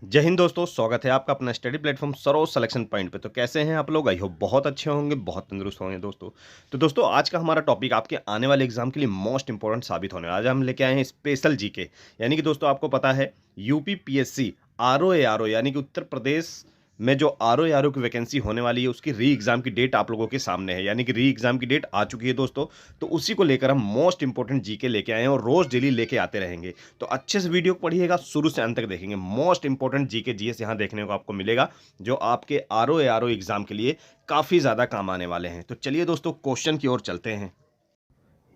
जय हिंद दोस्तों, स्वागत है आपका अपना study platform Saroj selection point पे। तो कैसे हैं आप लोग? आई होप बहुत अच्छे होंगे, बहुत तंदुरुस्त होंगे दोस्तों। तो दोस्तों आज का हमारा टॉपिक आपके आने वाले एग्जाम के लिए मोस्ट इंपॉर्टेंट साबित होने वाला है। आज हम लेके आए हैं स्पेशल जीके, यानी कि दोस्तों आपको पता है यूपी पीएससी आरओ यानी कि उत्तर प्रदेश में जो आरओ की वैकेंसी होने वाली है उसकी री एग्जाम की डेट आप लोगों के सामने है, यानी कि री एग्जाम की डेट आ चुकी है दोस्तों। तो उसी को लेकर हम मोस्ट इंपॉर्टेंट जीके लेके आए हैं और रोज डेली लेके आते रहेंगे। तो अच्छे से वीडियो को पढ़िएगा, शुरू से अंत तक देखेंगे। मोस्ट इंपॉर्टेंट जीके जीएस यहाँ देखने को आपको मिलेगा, जो आपके आरओ एग्जाम के लिए काफी ज्यादा काम आने वाले हैं। तो चलिए दोस्तों क्वेश्चन की ओर चलते हैं।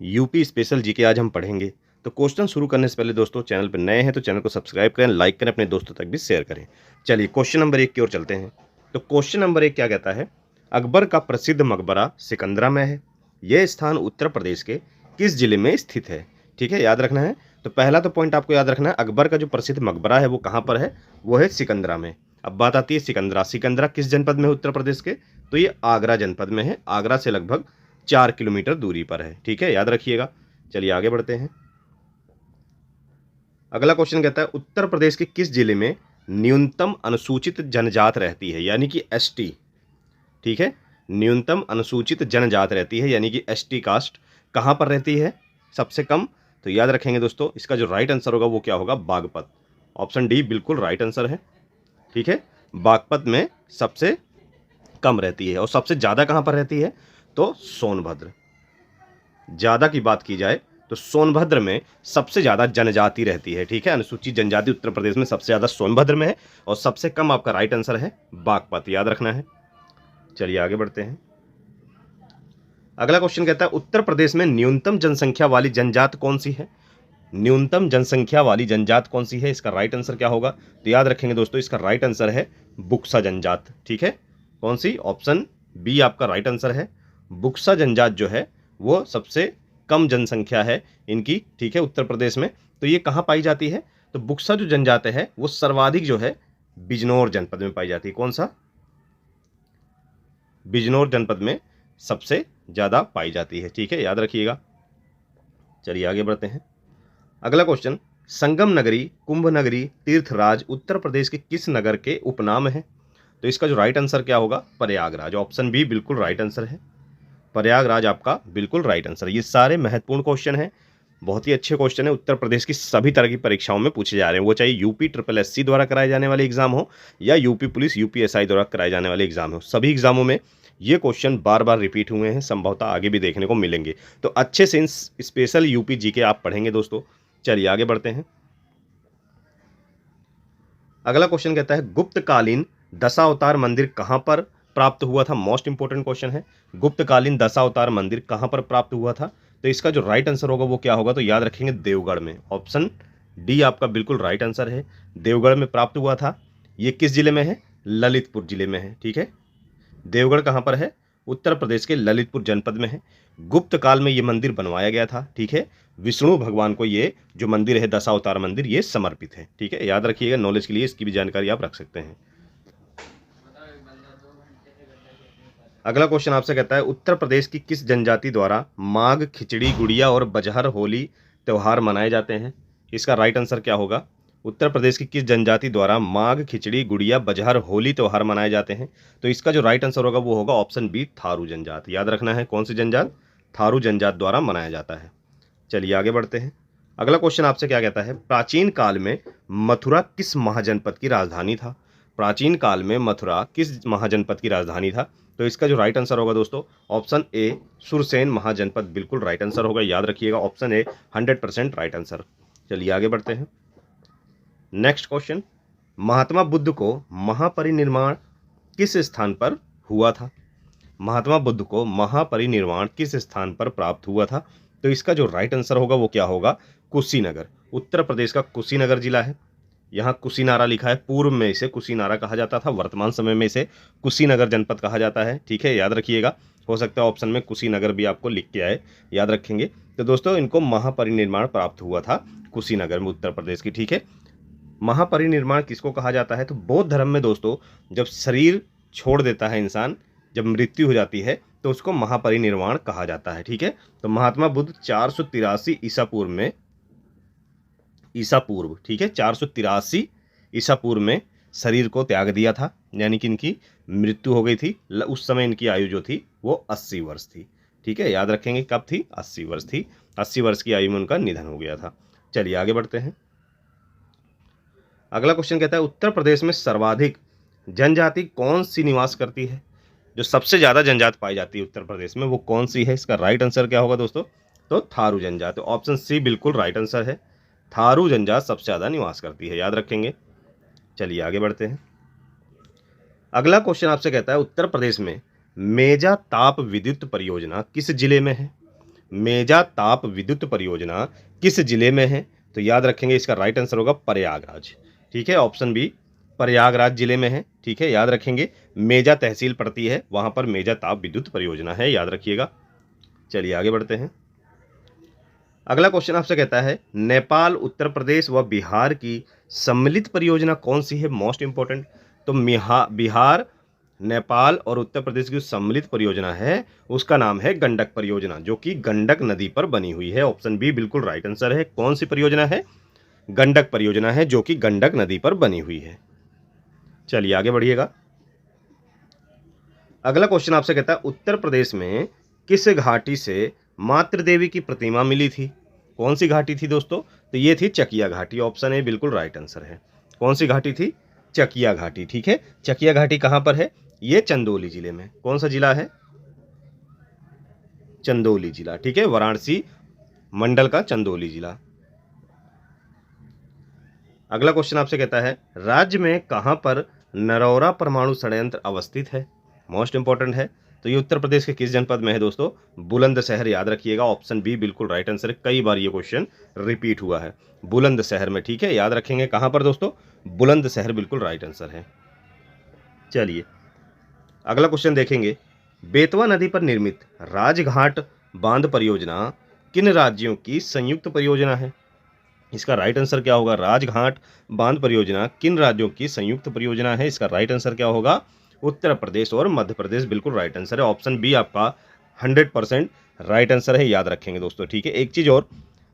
यूपी स्पेशल जीके आज हम पढ़ेंगे। तो क्वेश्चन शुरू करने से पहले दोस्तों चैनल पर नए हैं तो चैनल को सब्सक्राइब करें, लाइक करें, अपने दोस्तों तक भी शेयर करें। चलिए क्वेश्चन नंबर 1 की ओर चलते हैं। तो क्वेश्चन नंबर 1 क्या कहता है? अकबर का प्रसिद्ध मकबरा सिकंदरा में है। यह स्थान उत्तर प्रदेश के किस जिले में स्थित है? ठीक है, याद रखना है। तो पहला तो पॉइंट आपको याद रखना है, अकबर का जो प्रसिद्ध मकबरा है वो कहाँ पर है? वो है सिकंदरा में। अब बात आती है सिकंदरा। सिकंदरा किस जनपद में है उत्तर प्रदेश के? तो ये आगरा जनपद में है। आगरा से लगभग 4 किलोमीटर दूरी पर है। ठीक है, याद रखिएगा। चलिए आगे बढ़ते हैं। अगला क्वेश्चन कहता है उत्तर प्रदेश के किस जिले में न्यूनतम अनुसूचित जनजात रहती है, यानी कि एसटी। ठीक है, न्यूनतम अनुसूचित जनजात रहती है, यानी कि एसटी कास्ट कहां पर रहती है सबसे कम? तो याद रखेंगे दोस्तों, इसका जो राइट आंसर होगा वो क्या होगा? बागपत। ऑप्शन डी बिल्कुल राइट आंसर है। ठीक है, बागपत में सबसे कम रहती है। और सबसे ज्यादा कहां पर रहती है? तो सोनभद्र। ज्यादा की बात की जाए तो सोनभद्र में सबसे ज्यादा जनजाति रहती है। ठीक है, अनुसूचित जनजाति उत्तर प्रदेश में सबसे ज्यादा सोनभद्र में है और सबसे कम आपका राइट आंसर है बागपत। याद रखना है। चलिए आगे बढ़ते हैं। अगला क्वेश्चन कहता है उत्तर प्रदेश में न्यूनतम जनसंख्या वाली जनजात कौन सी है? न्यूनतम जनसंख्या वाली जनजात कौन सी है? इसका राइट आंसर क्या होगा? तो याद रखेंगे दोस्तों, इसका राइट आंसर है बुक्सा जनजात। ठीक है, कौन सी? ऑप्शन बी आपका राइट आंसर है। बुक्सा जनजात जो है वो सबसे कम जनसंख्या है इनकी। ठीक है, उत्तर प्रदेश में। तो ये कहाँ पाई जाती है? तो बुक्सा जो जनजात है वो सर्वाधिक जो है बिजनौर जनपद में पाई जाती है। कौन सा? बिजनौर जनपद में सबसे ज्यादा पाई जाती है। ठीक है, याद रखिएगा। चलिए आगे बढ़ते हैं। अगला क्वेश्चन, संगम नगरी, कुंभ नगरी, तीर्थराज उत्तर प्रदेश के किस नगर के उपनाम है? तो इसका जो राइट आंसर क्या होगा? प्रयागराज। ऑप्शन बी बिल्कुल राइट आंसर है। प्रयागराज आपका बिल्कुल राइट आंसर। ये सारे महत्वपूर्ण क्वेश्चन हैं, बहुत ही अच्छे क्वेश्चन है। उत्तर प्रदेश की सभी तरह की परीक्षाओं में पूछे जा रहे हैं, वो चाहे यूपी ट्रिपल एससी द्वारा कराए जाने वाले एग्जाम हो या यूपी पुलिस यूपीएसआई द्वारा कराए जाने वाले एग्जाम हो। सभी एग्जामों में ये क्वेश्चन बार बार रिपीट हुए हैं, संभवतः आगे भी देखने को मिलेंगे। तो अच्छे से इन स्पेशल यूपी जीके आप पढ़ेंगे दोस्तों। चलिए आगे बढ़ते हैं। अगला क्वेश्चन कहता है गुप्तकालीन दशावतार मंदिर कहां पर प्राप्त हुआ था? मोस्ट इंपोर्टेंट क्वेश्चन है। गुप्तकालीन दशावतार मंदिर कहां पर प्राप्त हुआ था? तो इसका जो राइट आंसर होगा वो क्या होगा? तो याद रखेंगे देवगढ़ में। ऑप्शन डी आपका बिल्कुल राइट आंसर है। देवगढ़ में प्राप्त हुआ था। ये किस जिले में है? ललितपुर जिले में है। ठीक है, देवगढ़ कहां पर है? उत्तर प्रदेश के ललितपुर जनपद में है। गुप्त काल में ये मंदिर बनवाया गया था। ठीक है, विष्णु भगवान को ये जो मंदिर है दशावतार मंदिर ये समर्पित है। ठीक है, याद रखिएगा, नॉलेज के लिए इसकी भी जानकारी आप रख सकते हैं। अगला क्वेश्चन आपसे कहता है उत्तर प्रदेश की किस जनजाति द्वारा माघ, खिचड़ी, गुड़िया और बजहर होली त्योहार मनाए जाते हैं? इसका राइट आंसर क्या होगा? उत्तर प्रदेश की किस जनजाति द्वारा माघ, खिचड़ी, गुड़िया, बजहर, होली त्योहार मनाए जाते हैं? तो इसका जो राइट आंसर होगा वो होगा ऑप्शन बी थारू जनजात। याद रखना है, कौन सी जनजात? थारू जनजात द्वारा मनाया जाता है। चलिए आगे बढ़ते हैं। अगला क्वेश्चन आपसे क्या कहता है प्राचीन काल में मथुरा किस महाजनपद की राजधानी था? प्राचीन काल में मथुरा किस महाजनपद की राजधानी था? तो इसका जो राइट आंसर होगा दोस्तों, ऑप्शन ए सुरसेन महाजनपद बिल्कुल राइट आंसर होगा। याद रखिएगा, ऑप्शन ए 100% राइट आंसर। चलिए आगे बढ़ते हैं। नेक्स्ट क्वेश्चन, महात्मा बुद्ध को महापरिनिर्वाण किस स्थान पर हुआ था? महात्मा बुद्ध को महापरिनिर्वाण किस स्थान पर प्राप्त हुआ था? तो इसका जो राइट आंसर होगा वो क्या होगा? कुशीनगर। उत्तर प्रदेश का कुशीनगर जिला है। यहाँ कुशीनारा लिखा है, पूर्व में इसे कुशीनारा कहा जाता था, वर्तमान समय में इसे कुशीनगर जनपद कहा जाता है। ठीक है, याद रखिएगा, हो सकता है ऑप्शन में कुशीनगर भी आपको लिख के आए, याद रखेंगे। तो दोस्तों इनको महापरिनिर्वाण प्राप्त हुआ था कुशीनगर में उत्तर प्रदेश की। ठीक है, महापरिनिर्वाण किसको कहा जाता है? तो बौद्ध धर्म में दोस्तों जब शरीर छोड़ देता है इंसान, जब मृत्यु हो जाती है तो उसको महापरिनिर्वाण कहा जाता है। ठीक है, तो महात्मा बुद्ध 483 ईसा पूर्व, ठीक है, 483 ईसा पूर्व में शरीर को त्याग दिया था, यानी कि इनकी मृत्यु हो गई थी। उस समय इनकी आयु जो थी वो 80 वर्ष थी। ठीक है, याद रखेंगे कब थी, 80 वर्ष थी। 80 वर्ष की आयु में उनका निधन हो गया था। चलिए आगे बढ़ते हैं। अगला क्वेश्चन कहता है उत्तर प्रदेश में सर्वाधिक जनजाति कौन सी निवास करती है? जो सबसे ज़्यादा जनजाति पाई जाती है उत्तर प्रदेश में वो कौन सी है? इसका राइट आंसर क्या होगा दोस्तों? तो थारू जनजाति। ऑप्शन सी बिल्कुल राइट आंसर है। थारू जनजाति सबसे ज़्यादा निवास करती है, याद रखेंगे। चलिए आगे बढ़ते हैं। अगला क्वेश्चन आपसे कहता है उत्तर प्रदेश में मेजा ताप विद्युत परियोजना किस जिले में है? मेजा ताप विद्युत परियोजना किस जिले में है? तो याद रखेंगे इसका राइट आंसर होगा प्रयागराज। ठीक है, ऑप्शन बी प्रयागराज जिले में है। ठीक है, याद रखेंगे मेजा तहसील पड़ती है, वहां पर मेजा ताप विद्युत परियोजना है, याद रखिएगा। चलिए आगे बढ़ते हैं। अगला क्वेश्चन आपसे कहता है नेपाल, उत्तर प्रदेश व बिहार की सम्मिलित परियोजना कौन सी है? Most important. तो बिहार, नेपाल और उत्तर प्रदेश की सम्मिलित परियोजना है उसका नाम है गंडक परियोजना, जो कि गंडक नदी पर बनी हुई है। ऑप्शन बी बिल्कुल राइट आंसर है। कौन सी परियोजना है? गंडक परियोजना है, जो कि गंडक नदी पर बनी हुई है। चलिए आगे बढ़िएगा। अगला क्वेश्चन आपसे कहता है उत्तर प्रदेश में किस घाटी से मातृ देवी की प्रतिमा मिली थी? कौन सी घाटी थी दोस्तों? तो ये थी चकिया घाटी। ऑप्शन ए बिल्कुल राइट आंसर है। कौन सी घाटी थी? चकिया घाटी। ठीक है, चकिया घाटी कहां पर है? ये चंदौली जिले में। कौन सा जिला है? चंदौली जिला। ठीक है, वाराणसी मंडल का चंदौली जिला। अगला क्वेश्चन आपसे कहता है राज्य में कहां पर नरौरा परमाणु संयंत्र अवस्थित है? मोस्ट इंपॉर्टेंट है। तो ये उत्तर प्रदेश के किस जनपद में है दोस्तों? बुलंदशहर, याद रखिएगा। ऑप्शन बी बिल्कुल राइट आंसर है। कई बार ये क्वेश्चन रिपीट हुआ है, बुलंदशहर में। ठीक है, याद रखेंगे कहां पर दोस्तों? बुलंदशहर बिल्कुल राइट आंसर है। चलिए अगला क्वेश्चन देखेंगे। बेतवा नदी पर निर्मित राजघाट बांध परियोजना किन राज्यों की संयुक्त परियोजना है? इसका राइट आंसर क्या होगा? राजघाट बांध परियोजना किन राज्यों की संयुक्त परियोजना है? इसका राइट आंसर क्या होगा? उत्तर प्रदेश और मध्य प्रदेश बिल्कुल राइट आंसर है। ऑप्शन बी आपका 100% राइट आंसर है, याद रखेंगे दोस्तों। ठीक है, एक चीज़ और,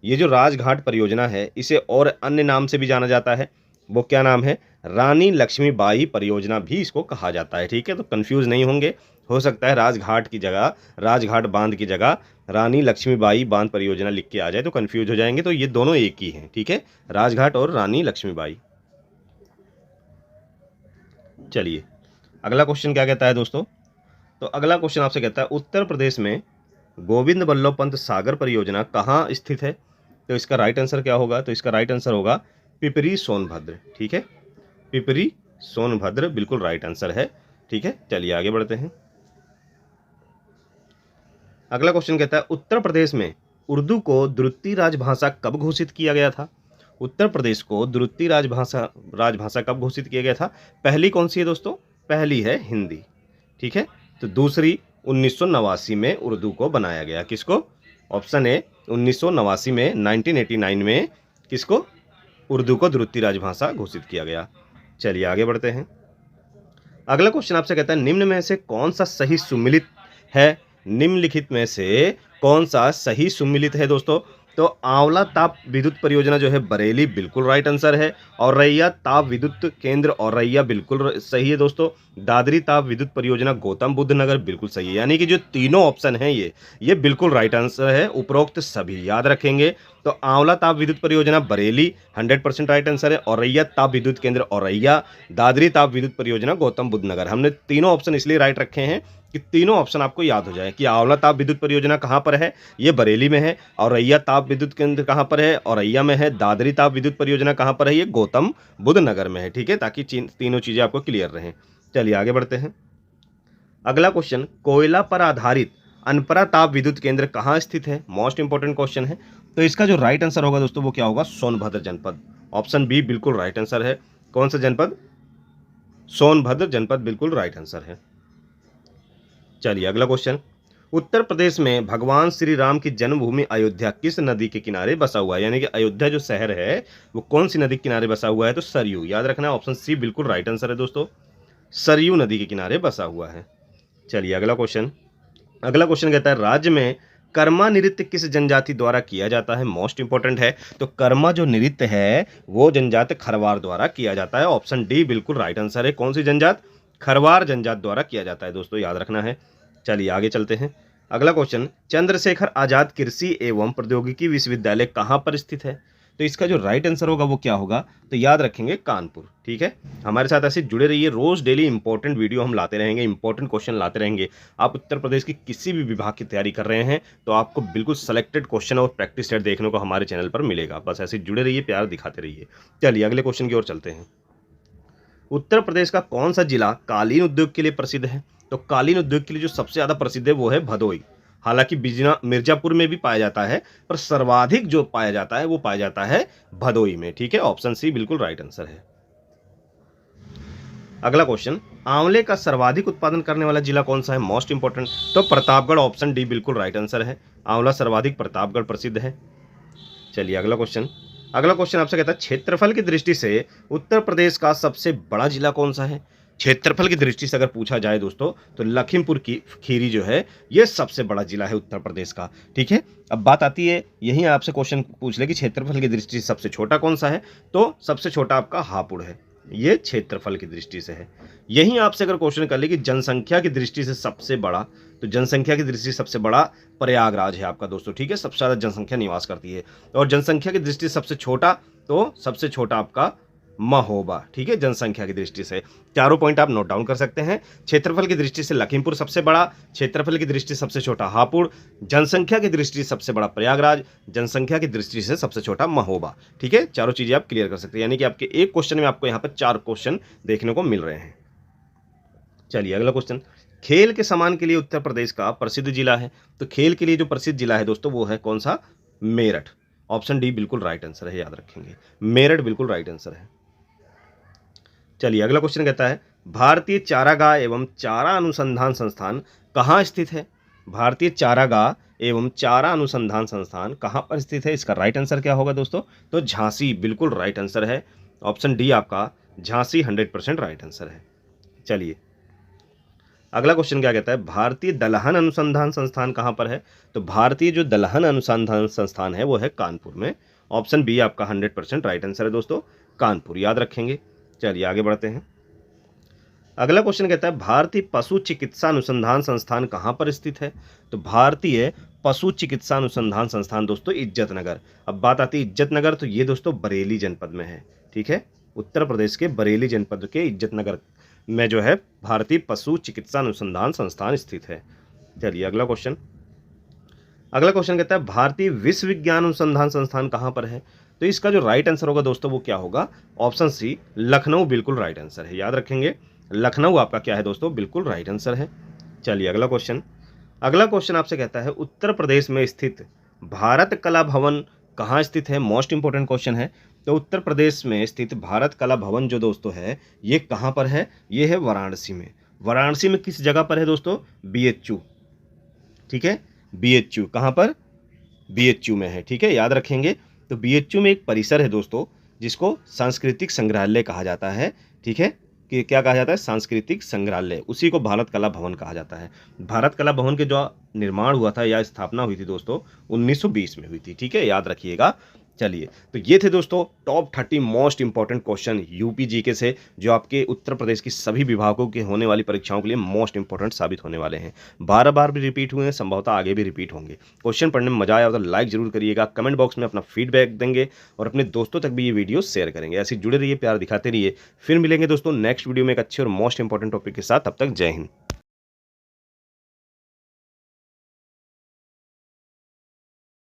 ये जो राजघाट परियोजना है इसे और अन्य नाम से भी जाना जाता है। वो क्या नाम है? रानी लक्ष्मीबाई परियोजना भी इसको कहा जाता है। ठीक है, तो कंफ्यूज नहीं होंगे। हो सकता है राजघाट की जगह, राजघाट बांध की जगह रानी लक्ष्मीबाई बांध परियोजना लिख के आ जाए तो कंफ्यूज हो जाएंगे। तो ये दोनों एक ही हैं। ठीक है, राजघाट और रानी लक्ष्मीबाई। चलिए अगला क्वेश्चन क्या कहता है दोस्तों? तो अगला क्वेश्चन आपसे कहता है उत्तर प्रदेश में गोविंद बल्लभ पंत सागर परियोजना कहाँ स्थित है? तो इसका राइट आंसर क्या होगा? तो इसका राइट आंसर होगा पिपरी सोनभद्र। ठीक है, पिपरी सोनभद्र बिल्कुल राइट आंसर है। ठीक है, चलिए आगे बढ़ते हैं। अगला क्वेश्चन कहता है उत्तर प्रदेश में उर्दू को द्वितीय राजभाषा कब घोषित किया गया था? उत्तर प्रदेश को द्वितीय राजभाषा कब घोषित किया गया था? पहली कौन सी है दोस्तों? पहली है हिंदी। ठीक है, तो दूसरी 1989 में उर्दू को बनाया गया। किसको? ऑप्शन ए 1989 में, 1989 में किसको? उर्दू को द्वितीय राजभाषा घोषित किया गया। चलिए आगे बढ़ते हैं। अगला क्वेश्चन आपसे कहता है निम्न में से कौन सा सही सुमिलित है? निम्नलिखित में से कौन सा सही सुमिलित है दोस्तों? तो आंवला ताप विद्युत परियोजना जो है बरेली बिल्कुल राइट आंसर है। औरैया ताप विद्युत केंद्र औरैया बिल्कुल सही है दोस्तों। दादरी ताप विद्युत परियोजना गौतम बुद्ध नगर बिल्कुल सही है। यानी कि जो तीनों ऑप्शन हैं ये बिल्कुल राइट आंसर है, उपरोक्त सभी, याद रखेंगे। तो आंवला ताप विद्युत परियोजना बरेली 100% राइट आंसर है। औरैया ताप विद्युत केंद्र औरैया, दादरी ताप विद्युत परियोजना गौतम बुद्ध नगर। हमने तीनों ऑप्शन इसलिए राइट रखे हैं कि तीनों ऑप्शन आपको याद हो जाए कि आंवला ताप विद्युत परियोजना कहाँ पर है? ये बरेली में है। औरैया ताप विद्युत केंद्र कहाँ पर है? औरैया में है। दादरी ताप विद्युत परियोजना कहाँ पर है? ये गौतम बुद्ध नगर में है। ठीक है, ताकि तीनों चीजें आपको क्लियर रहें। चलिए आगे बढ़ते हैं। अगला क्वेश्चन, कोयला पर आधारित अनपरा ताप विद्युत केंद्र कहाँ स्थित है? मोस्ट इंपॉर्टेंट क्वेश्चन है। तो इसका जो राइट आंसर होगा दोस्तों वो क्या होगा? सोनभद्र जनपद। ऑप्शन बी बिल्कुल राइट आंसर है। कौन सा जनपद? सोनभद्र जनपद बिल्कुल राइट आंसर है। चलिए अगला क्वेश्चन, उत्तर प्रदेश में भगवान श्री राम की जन्मभूमि अयोध्या किस नदी के किनारे बसा हुआ है? यानी कि अयोध्या जो शहर है वो कौन सी नदी के किनारे बसा हुआ है? तो सरयू, याद रखना है। ऑप्शन सी बिल्कुल राइट आंसर है दोस्तों, सरयू नदी के किनारे बसा हुआ है। चलिए अगला क्वेश्चन कहता है राज्य में कर्मा नृत्य किस जनजाति द्वारा किया जाता है? मोस्ट इंपॉर्टेंट है। तो कर्मा जो नृत्य है वो जनजाति खरवार द्वारा किया जाता है। ऑप्शन डी बिल्कुल राइट आंसर है। कौन सी जनजात? खरवार जनजात द्वारा किया जाता है दोस्तों, याद रखना है। चलिए आगे चलते हैं। अगला क्वेश्चन, चंद्रशेखर आजाद कृषि एवं प्रौद्योगिकी विश्वविद्यालय कहाँ पर स्थित है? तो इसका जो राइट आंसर होगा वो क्या होगा? तो याद रखेंगे कानपुर। ठीक है, हमारे साथ ऐसे जुड़े रहिए, रोज डेली इंपॉर्टेंट वीडियो हम लाते रहेंगे, इंपॉर्टेंट क्वेश्चन लाते रहेंगे। आप उत्तर प्रदेश की किसी भी विभाग की तैयारी कर रहे हैं तो आपको बिल्कुल सेलेक्टेड क्वेश्चन और प्रैक्टिस सेट देखने को हमारे चैनल पर मिलेगा। बस ऐसे जुड़े रहिए, प्यार दिखाते रहिए। चलिए अगले क्वेश्चन की ओर चलते हैं। उत्तर प्रदेश का कौन सा जिला कालीन उद्योग के लिए प्रसिद्ध है? तो कालीन उद्योग के लिए जो सबसे ज्यादा प्रसिद्ध है वो है भदोई। हालांकि मिर्जापुर में भी पाया जाता है, पर सर्वाधिक जो पाया जाता है वो पाया जाता है भदोई में। ठीक है, ऑप्शन सी बिल्कुल राइट आंसर है। अगला क्वेश्चन, आंवले का सर्वाधिक उत्पादन करने वाला जिला कौन सा है? Most important. तो प्रतापगढ़, ऑप्शन डी बिल्कुल राइट आंसर है। आंवला सर्वाधिक प्रतापगढ़ प्रसिद्ध है। चलिए अगला क्वेश्चन आपसे कहता है, क्षेत्रफल की दृष्टि से उत्तर प्रदेश का सबसे बड़ा जिला कौन सा है? क्षेत्रफल की दृष्टि से अगर पूछा जाए दोस्तों तो लखीमपुर की खीरी जो है ये सबसे बड़ा जिला है उत्तर प्रदेश का। ठीक है, अब बात आती है, यही आपसे क्वेश्चन पूछ ले कि क्षेत्रफल की दृष्टि से सबसे छोटा कौन सा है? तो सबसे छोटा आपका हापुड़ है, ये क्षेत्रफल की दृष्टि से है। यही आपसे अगर क्वेश्चन कर ले कि जनसंख्या की दृष्टि से सबसे बड़ा, तो जनसंख्या की दृष्टि से सबसे बड़ा प्रयागराज है आपका दोस्तों। ठीक है, सबसे ज़्यादा जनसंख्या निवास करती है। और जनसंख्या की दृष्टि से सबसे छोटा, तो सबसे छोटा आपका महोबा। ठीक है, जनसंख्या की दृष्टि से। चारों पॉइंट आप नोट डाउन कर सकते हैं। क्षेत्रफल की दृष्टि से लखीमपुर सबसे बड़ा, क्षेत्रफल की दृष्टि से सबसे छोटा हापुड़, जनसंख्या की दृष्टि से सबसे बड़ा प्रयागराज, जनसंख्या की दृष्टि से सबसे छोटा महोबा। ठीक है, चारों चीजें आप क्लियर कर सकते हैं, यानी कि आपके एक क्वेश्चन में आपको यहाँ पर 4 क्वेश्चन देखने को मिल रहे हैं। चलिए अगला क्वेश्चन, खेल के सामान के लिए उत्तर प्रदेश का प्रसिद्ध जिला है। तो खेल के लिए जो प्रसिद्ध जिला है दोस्तों वो है कौन सा? मेरठ। ऑप्शन डी बिल्कुल राइट आंसर है, याद रखेंगे, मेरठ बिल्कुल राइट आंसर है। चलिए अगला क्वेश्चन कहता है, भारतीय चारागाह एवं चारा अनुसंधान संस्थान कहाँ स्थित है? भारतीय चारागाह एवं चारा अनुसंधान संस्थान कहाँ पर स्थित है? इसका राइट आंसर क्या होगा दोस्तों? तो झांसी बिल्कुल राइट आंसर है। ऑप्शन डी आपका झांसी 100% राइट आंसर है। चलिए अगला क्वेश्चन क्या कहता है, भारतीय दलहन अनुसंधान संस्थान कहाँ पर है? तो भारतीय जो दलहन अनुसंधान संस्थान है वो है कानपुर में। ऑप्शन बी आपका 100% राइट आंसर है दोस्तों, कानपुर, याद रखेंगे। चलिए आगे बढ़ते हैं। अगला क्वेश्चन कहता है, भारतीय पशु चिकित्सा अनुसंधान संस्थान कहाँ पर स्थित है? तो भारतीय पशु चिकित्सा अनुसंधान संस्थान दोस्तों इज्जतनगर। अब बात आती है इज्जतनगर, तो ये दोस्तों बरेली जनपद में है। ठीक है, उत्तर प्रदेश के बरेली जनपद के इज्जतनगर में जो है भारतीय पशु चिकित्सा अनुसंधान संस्थान स्थित है। चलिए अगला क्वेश्चन कहता है, भारतीय विश्व विज्ञान अनुसंधान संस्थान कहाँ पर है? तो इसका जो राइट आंसर होगा दोस्तों वो क्या होगा? ऑप्शन सी लखनऊ बिल्कुल राइट आंसर है, याद रखेंगे, लखनऊ आपका क्या है दोस्तों? बिल्कुल राइट आंसर है। चलिए अगला क्वेश्चन आपसे कहता है, उत्तर प्रदेश में स्थित भारत कला भवन कहाँ स्थित है? मोस्ट इंपोर्टेंट क्वेश्चन है। तो उत्तर प्रदेश में स्थित भारत कला भवन जो दोस्तों है ये कहाँ पर है? ये है वाराणसी में। वाराणसी में किस जगह पर है दोस्तों? BHU। ठीक है, BHU कहाँ पर? BHU में है। ठीक है, याद रखेंगे। तो BHU में एक परिसर है दोस्तों जिसको सांस्कृतिक संग्रहालय कहा जाता है। ठीक है, कि क्या कहा जाता है? सांस्कृतिक संग्रहालय, उसी को भारत कला भवन कहा जाता है। भारत कला भवन के जो निर्माण हुआ था या स्थापना हुई थी दोस्तों 1920 में हुई थी। ठीक है, याद रखिएगा। चलिए, तो ये थे दोस्तों top 30 most important question UP GK से, जो आपके उत्तर प्रदेश की सभी विभागों के होने वाली परीक्षाओं के लिए मोस्ट इंपॉर्टेंट साबित होने वाले हैं। बार बार भी रिपीट हुए हैं, संभवतः आगे भी रिपीट होंगे। क्वेश्चन पढ़ने में मजा आया तो लाइक जरूर करिएगा, कमेंट बॉक्स में अपना फीडबैक देंगे और अपने दोस्तों तक भी ये वीडियो शेयर करेंगे। ऐसे जुड़े रहिए, प्यार दिखाते रहिए। फिर मिलेंगे दोस्तों नेक्स्ट वीडियो में एक अच्छे और मोस्ट इंपॉर्टेंट टॉपिक के साथ। तब तक जय हिंद।